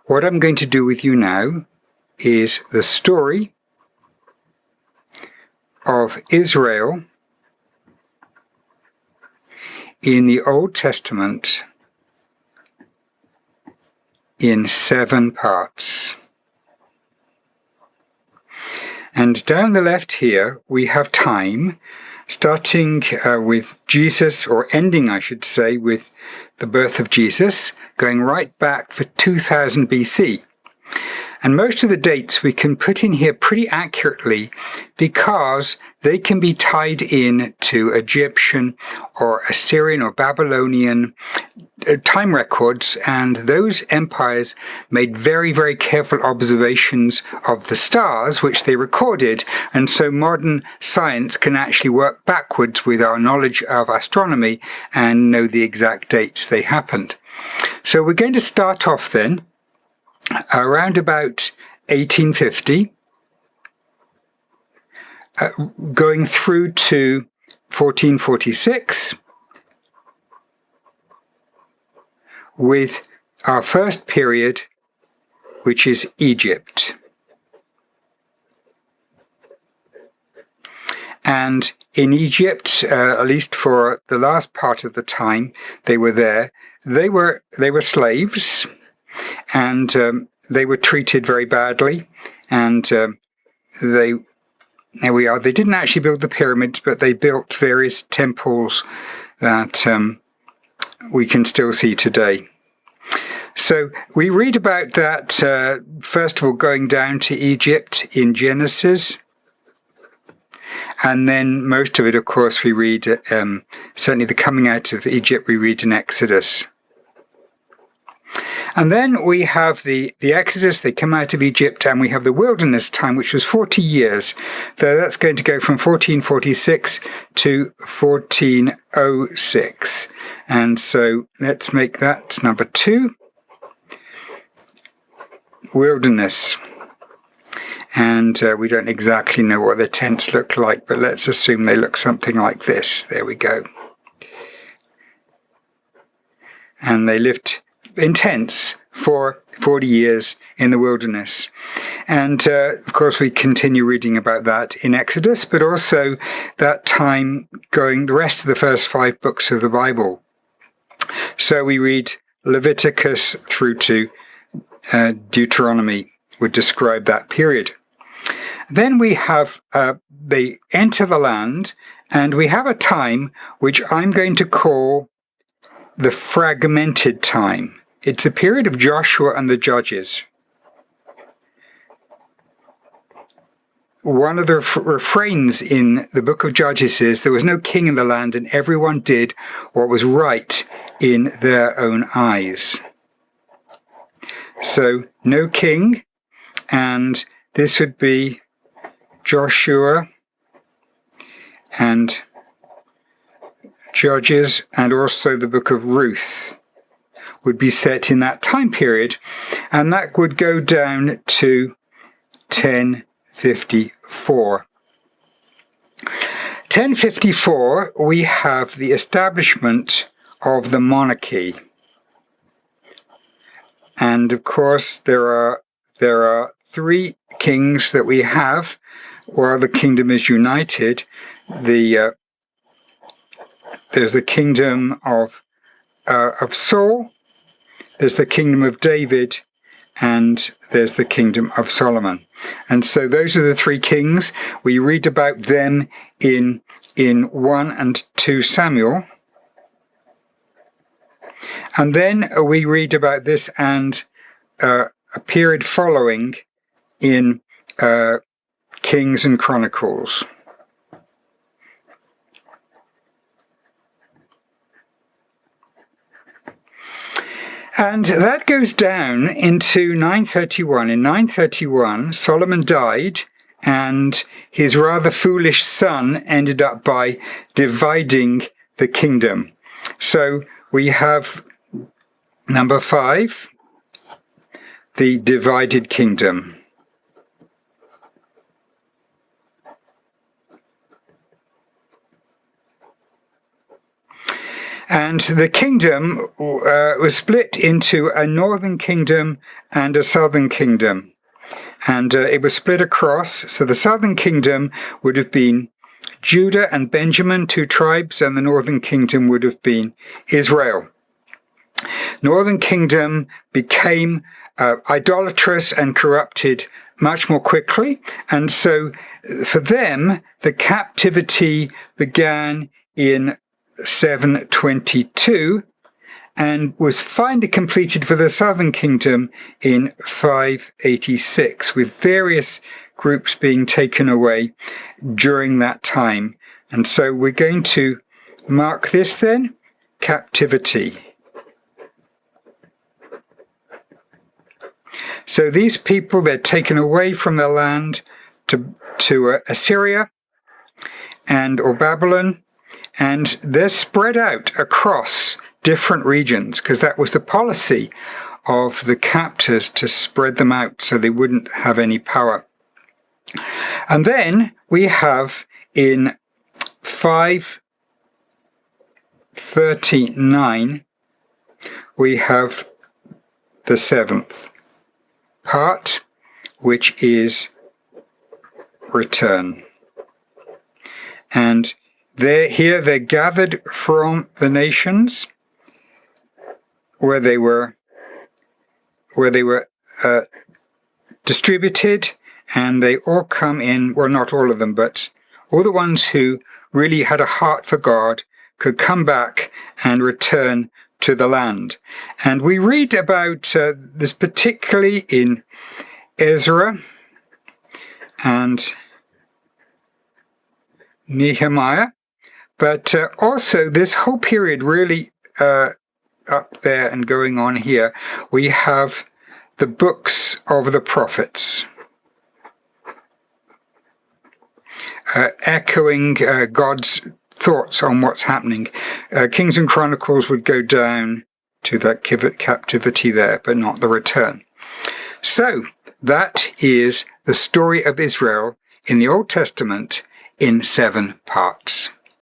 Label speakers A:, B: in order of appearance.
A: What I'm going to do with you now is the story of Israel in the Old Testament in 7 parts. And down the left here, we have time, starting with Jesus, or ending, I should say, with the birth of Jesus, going right back for 2000 BC. And most of the dates we can put in here pretty accurately because they can be tied in to Egyptian or Assyrian or Babylonian time records, and those empires made very, very careful observations of the stars, which they recorded, and so modern science can actually work backwards with our knowledge of astronomy and know the exact dates they happened. So we're going to start off then around about 1850, going through to 1446, with our first period, which is Egypt. And in Egypt, at least for the last part of the time they were there, they were slaves, and they were treated very badly. And there we are. They didn't actually build the pyramids, but they built various temples that we can still see today. So we read about that, first of all, going down to Egypt in Genesis. And then most of it, of course, we read, certainly the coming out of Egypt, we read in Exodus. And then we have the Exodus, they come out of Egypt, and we have the wilderness time, which was 40 years. So that's going to go from 1446 to 1406. And so let's make that number 2. Wilderness. And we don't exactly know what the tents look like, but let's assume they look something like this. There we go. And they lived in tents for 40 years in the wilderness. And of course we continue reading about that in Exodus, but also that time going the rest of the first 5 books of the Bible. So we read Leviticus through to Deuteronomy would describe that period. Then we have they enter the land, and we have a time which I'm going to call the Fragmented Time. It's a period of Joshua and the Judges. One of the refrains in the book of Judges is, there was no king in the land, and everyone did what was right in their own eyes. So, no king, and this would be Joshua and Judges, and also the book of Ruth would be set in that time period, and that would go down to 1054. 1054, we have the establishment of the monarchy. And of course, there are 3 kings that we have while the kingdom is united. There's the kingdom of Saul, there's the kingdom of David, and there's the kingdom of Solomon. And so those are the 3 kings. We read about them in 1 and 2 Samuel. And then we read about this and a period following in Kings and Chronicles. And that goes down into 931. In 931, Solomon died, and his rather foolish son ended up by dividing the kingdom. So we have number 5, the divided kingdom. And the kingdom was split into a northern kingdom and a southern kingdom. And it was split across. So the southern kingdom would have been Judah and Benjamin, 2 tribes, and the northern kingdom would have been Israel. Northern kingdom became idolatrous and corrupted much more quickly. And so for them, the captivity began in 722 and was finally completed for the southern kingdom in 586, with various groups being taken away during that time. And so we're going to mark this then, captivity. So these people, they're taken away from their land to Assyria or Babylon, and they're spread out across different regions, because that was the policy of the captors, to spread them out so they wouldn't have any power. And then we have in 539, we have the 7th part, which is return. And they're gathered from the nations where they were distributed, and they all come in. Well, not all of them, but all the ones who really had a heart for God could come back and return to the land. And we read about this particularly in Ezra and Nehemiah, but also this whole period really up there and going on here, we have the books of the prophets, echoing God's thoughts on what's happening. Kings and Chronicles would go down to that captivity there, but not the return. So that is the story of Israel in the Old Testament in 7 parts.